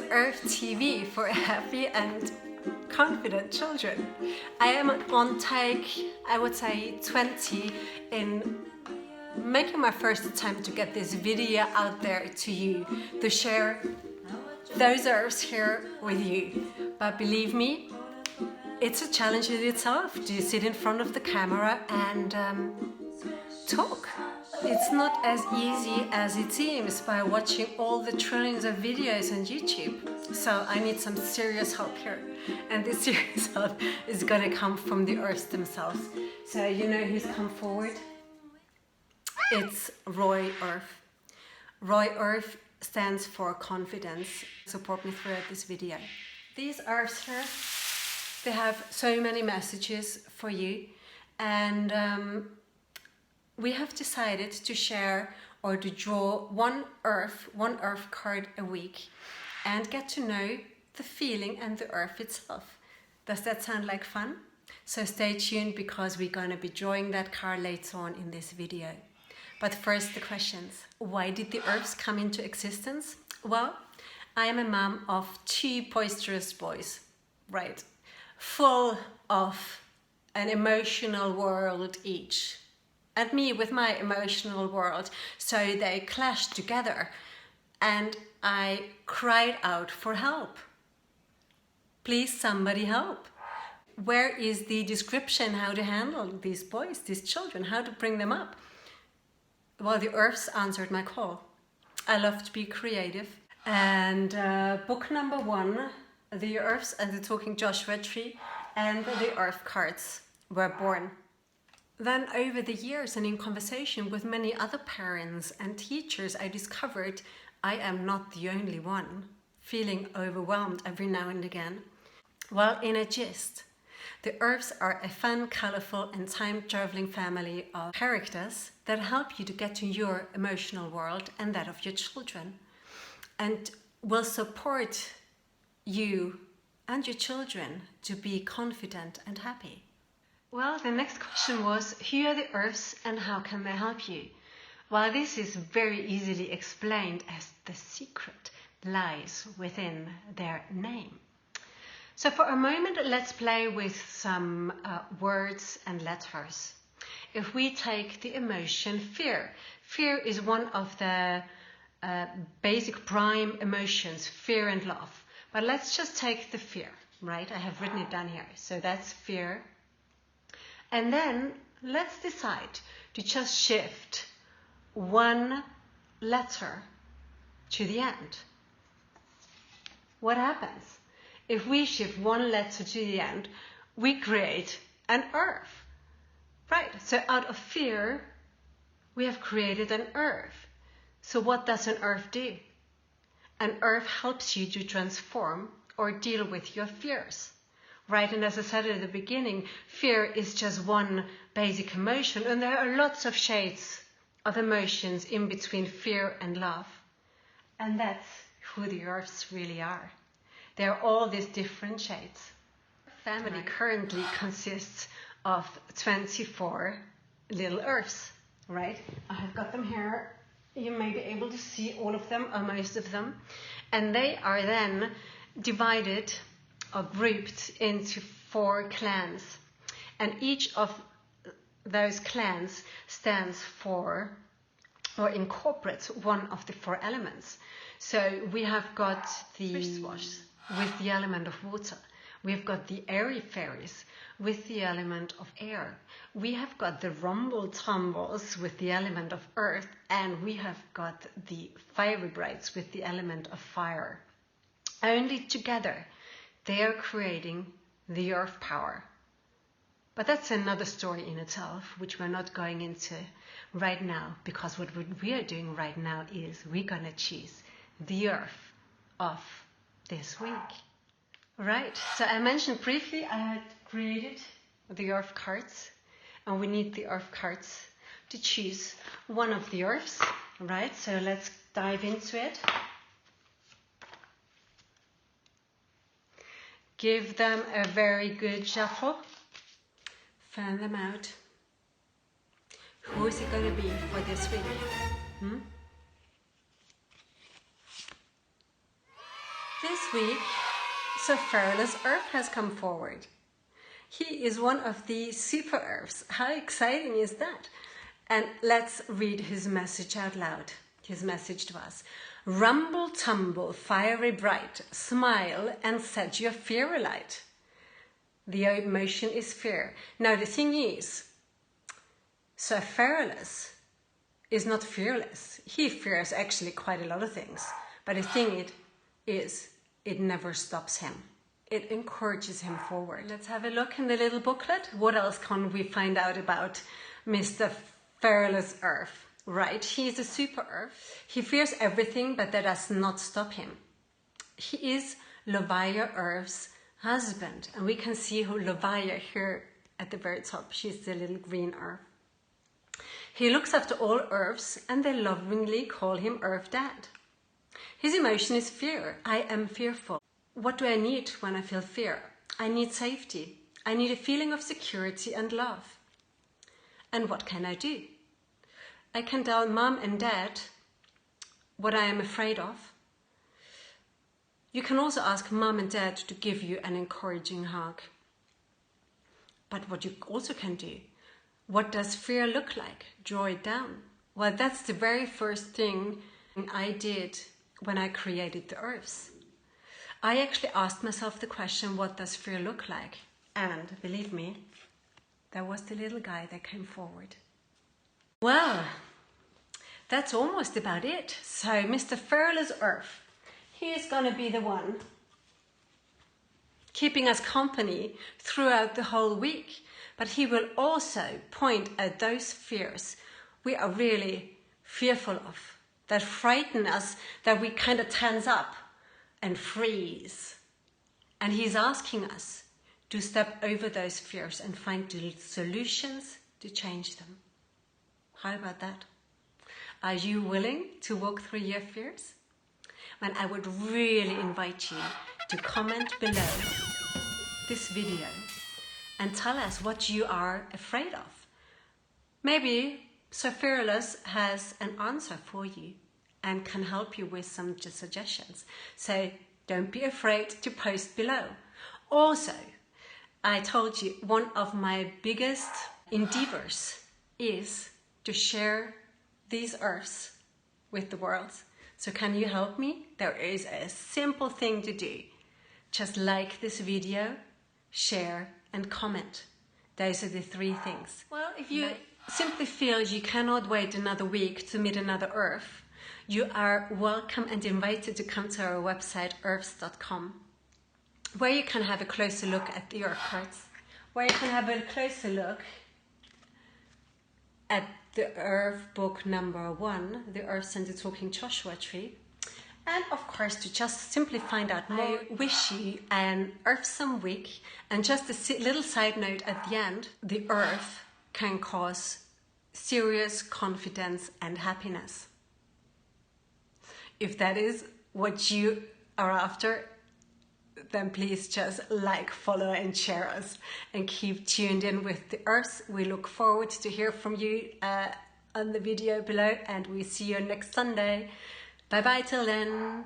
to Earf TV for happy and confident children. I am on take, I would say 20 in making my first attempt to get this video out there to you, to share those Earfs here with you. But believe me, it's a challenge in itself to sit in front of the camera and talk. It's not as easy as it seems by watching all the trillions of videos on YouTube. So I need some serious help here. And this serious help is gonna come from the Earfs themselves. So you know who's come forward? It's Roy Earf. Roy Earf stands for confidence. Support me throughout this video. These Earfs here, they have so many messages for you, and we have decided to share or to draw one Earf card a week and get to know the feeling and the Earf itself. Does that sound like fun? So stay tuned because we're going to be drawing that card later on in this video. But first the questions. Why did the Earfs come into existence? Well, I am a mom of 2 boisterous boys, right? Full of an emotional world each. And me with my emotional world. So they clashed together and I cried out for help. Please somebody help. Where is the description how to handle these boys, these children, how to bring them up? Well, the Earfs answered my call. I love to be creative. And book number 1, the Earfs and the Talking Joshua Tree and the Earf'cards were born. Then over the years and in conversation with many other parents and teachers, I discovered I am not the only one feeling overwhelmed every now and again. Well, in a gist, the Earfs are a fun, colorful and time-traveling family of characters that help you to get to your emotional world and that of your children, and will support you and your children to be confident and happy. Well, the next question was, who are the Earfs and how can they help you? Well, this is very easily explained as the secret lies within their name. So for a moment, let's play with some words and letters. If we take the emotion fear, fear is one of the basic prime emotions, fear and love. But let's just take the fear, right? I have written it down here. So that's fear. And then let's decide to just shift one letter to the end. What happens? If we shift one letter to the end, we create an Earf. Right, so out of fear, we have created an Earf. So what does an Earf do? An Earf helps you to transform or deal with your fears. Right, and as I said at the beginning, fear is just one basic emotion, and there are lots of shades of emotions in between fear and love. And that's who the Earfs really are. They're all these different shades. Our family currently consists of 24 little Earfs, right? I have got them here. You may be able to see all of them, or most of them. And they are then divided or grouped into 4 clans, and each of those clans stands for or incorporates one of the 4 elements. So we have got the Fishwash with the element of water, we've got the airy fairies with the element of air, we have got the rumble tumbles with the element of earth, and we have got the fiery brights with the element of fire. Only together they are creating the EARF power. But that's another story in itself, which we're not going into right now, because what we are doing right now is we're going to choose the Earf of this week. Right, so I mentioned briefly I had created the Earf'cards, and we need the Earf'cards to choose one of the Earfs. Right, so let's dive into it. Give them a very good shuffle. Fan them out. Who is it going to be for this week? This week, Sir Fearless Earf has come forward. He is one of the super Earfs. How exciting is that? And let's read his message out loud. His message to us. Rumble, tumble, fiery bright, smile and set your fear alight. The emotion is fear. Now the thing is, Sir Fearless is not fearless. He fears actually quite a lot of things. But the thing is, it never stops him. It encourages him forward. Let's have a look in the little booklet. What else can we find out about Mr. Fearless Earf? Right, he is a super Earf. He fears everything, but that does not stop him. He is Lovaya Earf's husband. And we can see who Lovaya here at the very top. She's the little green Earf. He looks after all Earfs and they lovingly call him Earf Dad. His emotion is fear. I am fearful. What do I need when I feel fear? I need safety. I need a feeling of security and love. And what can I do? I can tell Mom and Dad what I am afraid of. You can also ask Mom and Dad to give you an encouraging hug. But what you also can do, what does fear look like? Draw it down. Well, that's the very first thing I did when I created the Earfs. I actually asked myself the question, what does fear look like? And believe me, there was the little guy that came forward. Well, that's almost about it. So Mr. Fearless Earf, he is going to be the one keeping us company throughout the whole week. But he will also point at those fears we are really fearful of, that frighten us, that we kind of tense up and freeze. And he's asking us to step over those fears and find the solutions to change them. How about that? Are you willing to walk through your fears? Well, I would really invite you to comment below this video and tell us what you are afraid of. Maybe Sir Fearless has an answer for you and can help you with some suggestions. So don't be afraid to post below. Also, I told you one of my biggest endeavors is to share these Earfs with the world. So can you help me? There is a simple thing to do. Just like this video, share and comment. Those are the three things. Well, if you simply feel you cannot wait another week to meet another Earf, you are welcome and invited to come to our website earfs.com, where you can have a closer look at the Earf'cards, where you can have a closer look at the Earf book number 1, the Earfs and the Talking Joshua Tree, and of course to just simply find out more. I wish you an Earfsome week, and just a little side note at the end, the Earf can cause serious confidence and happiness. If that is what you are after, then please just like, follow and share us and keep tuned in with the Earfs. We look forward to hear from you on the video below, and we see you next Sunday. Bye bye till then.